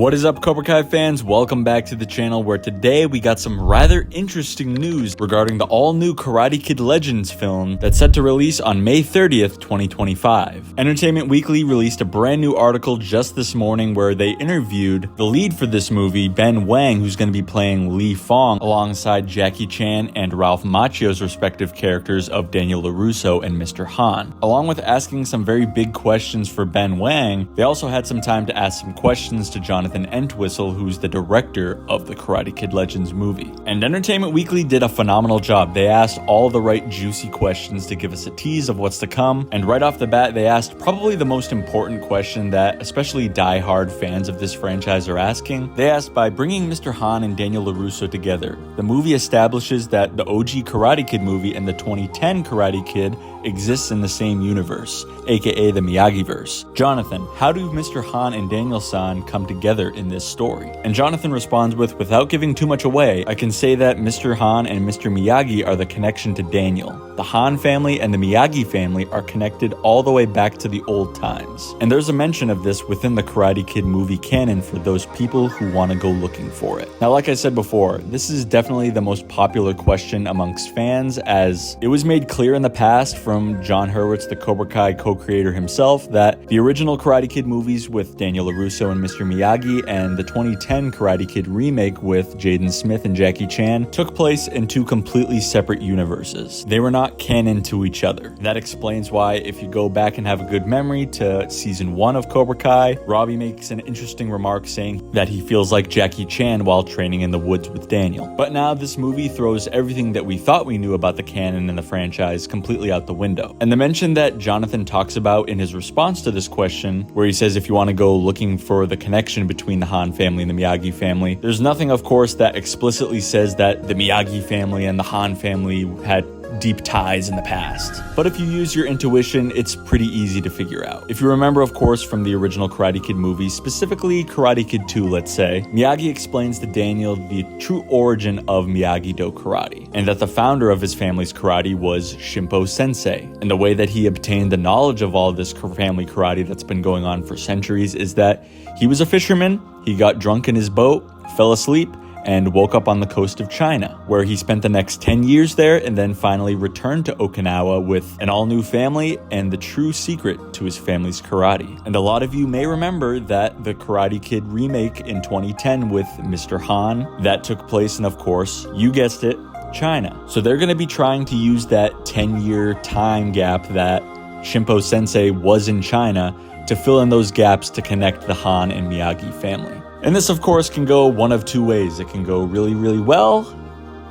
What is up, Cobra Kai fans? Welcome back to the channel, where today we got some rather interesting news regarding the all-new Karate Kid Legends film that's set to release on May 30th, 2025. Entertainment Weekly released a brand new article just this morning where they interviewed the lead for this movie, Ben Wang, who's going to be playing Li Fang alongside Jackie Chan and Ralph Macchio's respective characters of Daniel LaRusso and Mr. Han. Along with asking some very big questions for Ben Wang, they also had some time to ask some questions to Jonathan Entwistle, who's the director of the Karate Kid Legends movie. And Entertainment Weekly did a phenomenal job. They asked all the right juicy questions to give us a tease of what's to come, and right off the bat they asked probably the most important question that especially die-hard fans of this franchise are asking. They asked, by bringing Mr. Han and Daniel LaRusso together, the movie establishes that the OG Karate Kid movie and the 2010 Karate Kid exists in the same universe, aka the Miyagi-verse. Jonathan, how do Mr. Han and Daniel-san come together in this story? And Jonathan responds with, without giving too much away, I can say that Mr. Han and Mr. Miyagi are the connection to Daniel. The Han family and the Miyagi family are connected all the way back to the old times. And there's a mention of this within the Karate Kid movie canon for those people who want to go looking for it. Now, like I said before, this is definitely the most popular question amongst fans, as it was made clear in the past from John Hurwitz, the Cobra Kai co-creator himself, that the original Karate Kid movies with Daniel LaRusso and Mr. Miyagi and the 2010 Karate Kid remake with Jaden Smith and Jackie Chan took place in two completely separate universes. They were not canon to each other. That explains why, if you go back and have a good memory to season 1 of Cobra Kai, Robby makes an interesting remark saying that he feels like Jackie Chan while training in the woods with Daniel. But now this movie throws everything that we thought we knew about the canon and the franchise completely out the window. And the mention that Jonathan talks about in his response to this question, where he says if you want to go looking for the connection between the Han family and the Miyagi family, there's nothing, of course, that explicitly says that the Miyagi family and the Han family had deep ties in the past. But if you use your intuition, it's pretty easy to figure out. If you remember, of course, from the original Karate Kid movie, specifically Karate Kid 2, let's say, Miyagi explains to Daniel the true origin of Miyagi-Do karate, and that the founder of his family's karate was Shimpo Sensei. And the way that he obtained the knowledge of all this family karate that's been going on for centuries is that he was a fisherman, he got drunk in his boat, fell asleep, and woke up on the coast of China, where he spent the next 10 years there and then finally returned to Okinawa with an all-new family and the true secret to his family's karate. And a lot of you may remember that the Karate Kid remake in 2010 with Mr. Han, that took place in, of course, you guessed it, China. So they're going to be trying to use that 10-year time gap that Shimpo Sensei was in China to fill in those gaps to connect the Han and Miyagi family. And this, of course, can go one of two ways. It can go really, really well,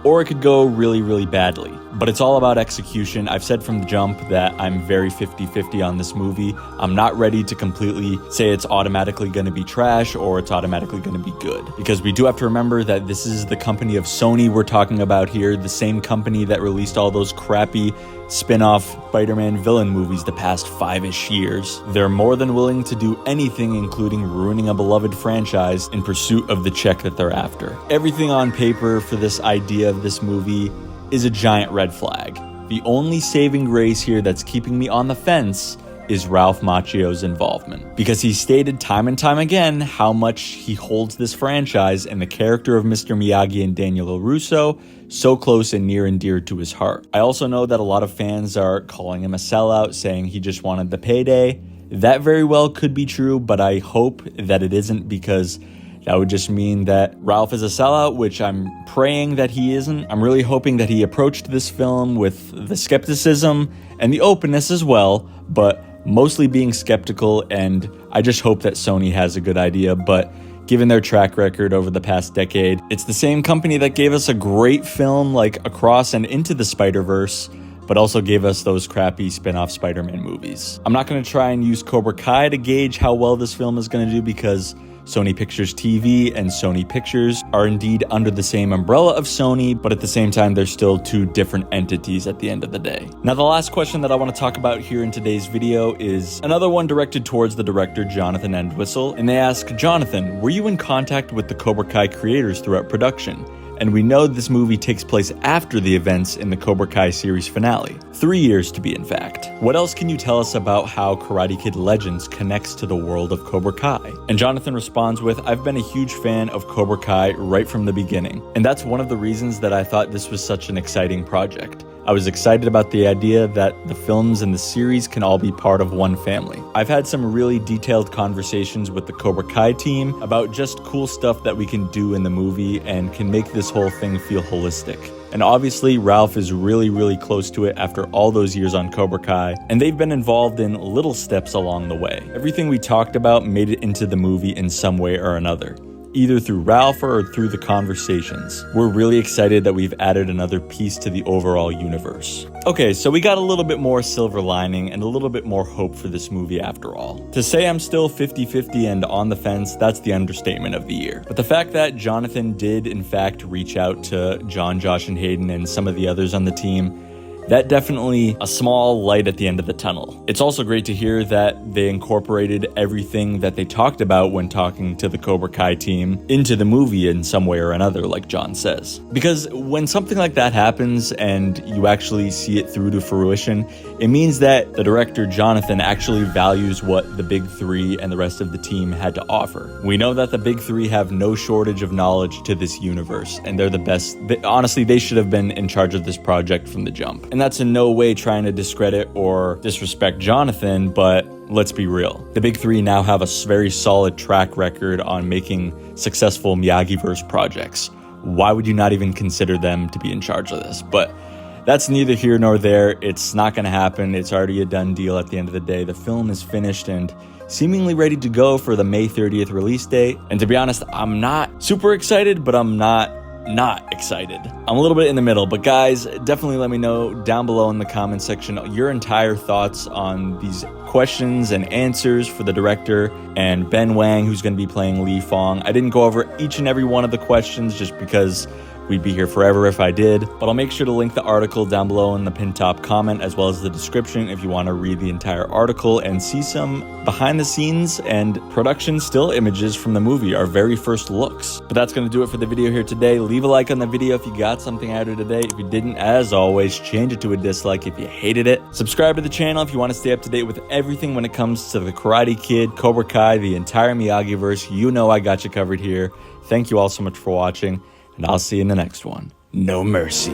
or it could go really, really badly. But it's all about execution. I've said from the jump that I'm very 50-50 on this movie. I'm not ready to completely say it's automatically going to be trash or it's automatically going to be good. Because we do have to remember that this is the company of Sony we're talking about here, the same company that released all those crappy spin-off Spider-Man villain movies the past 5-ish years. They're more than willing to do anything, including ruining a beloved franchise in pursuit of the check that they're after. Everything on paper for this idea of this movie is a giant red flag. The only saving grace here that's keeping me on the fence is Ralph Macchio's involvement, because he stated time and time again how much he holds this franchise and the character of Mr. Miyagi and Daniel LaRusso so close and near and dear to his heart. I also know that a lot of fans are calling him a sellout, saying he just wanted the payday. That very well could be true, but I hope that it isn't, because that would just mean that Ralph is a sellout, which I'm praying that he isn't. I'm really hoping that he approached this film with the skepticism and the openness as well, but mostly being skeptical, and I just hope that Sony has a good idea. But given their track record over the past decade, it's the same company that gave us a great film like Across and Into the Spider-Verse, but also gave us those crappy spin-off Spider-Man movies. I'm not going to try and use Cobra Kai to gauge how well this film is going to do, because Sony Pictures TV and Sony Pictures are indeed under the same umbrella of Sony, but at the same time, they're still two different entities at the end of the day. Now, the last question that I want to talk about here in today's video is another one directed towards the director, Jonathan Entwistle, and they ask, Jonathan, were you in contact with the Cobra Kai creators throughout production? and we know this movie takes place after the events in the Cobra Kai series finale. 3 years to be in fact. What else can you tell us about how Karate Kid Legends connects to the world of Cobra Kai? And Jonathan responds with, I've been a huge fan of Cobra Kai right from the beginning, and that's one of the reasons that I thought this was such an exciting project. I was excited about the idea that the films and the series can all be part of one family. I've had some really detailed conversations with the Cobra Kai team about just cool stuff that we can do in the movie and can make this whole thing feel holistic. And obviously, Ralph is really close to it after all those years on Cobra Kai, and they've been involved in little steps along the way. Everything we talked about made it into the movie in some way or another, either through Ralph or through the conversations. We're really excited that we've added another piece to the overall universe. Okay, so we got a little bit more silver lining and a little bit more hope for this movie after all. To say I'm still 50-50 and on the fence, that's the understatement of the year. But the fact that Jonathan did in fact reach out to John, Josh, and Hayden and some of the others on the team, that definitely a small light at the end of the tunnel. It's also great to hear that they incorporated everything that they talked about when talking to the Cobra Kai team into the movie in some way or another, like John says. Because when something like that happens and you actually see it through to fruition, it means that the director Jonathan actually values what the Big Three and the rest of the team had to offer. We know that the Big Three have no shortage of knowledge to this universe, and they're the best. Honestly, they should have been in charge of this project from the jump. And that's in no way trying to discredit or disrespect Jonathan, but let's be real. The Big Three now have a very solid track record on making successful Miyagi-verse projects. Why would you not even consider them to be in charge of this? But that's neither here nor there. It's not going to happen. It's already a done deal at the end of the day. The film is finished and seemingly ready to go for the May 30th release date. And to be honest, I'm not super excited, but I'm not excited. I'm a little bit in the middle, but guys, definitely let me know down below in the comment section your entire thoughts on these questions and answers for the director and Ben Wang, who's going to be playing Li Fang. I didn't go over each and every one of the questions just because we'd be here forever if I did, but I'll make sure to link the article down below in the pinned top comment as well as the description if you want to read the entire article and see some behind the scenes and production still images from the movie, our very first looks. But that's going to do it for the video here today. Leave a like on the video if you got something out of it today. If you didn't, as always, change it to a dislike if you hated it. Subscribe to the channel if you want to stay up to date with everything when it comes to the Karate Kid, Cobra Kai, the entire Miyagi-verse. You know I got you covered here. Thank you all so much for watching, and I'll see you in the next one. No mercy.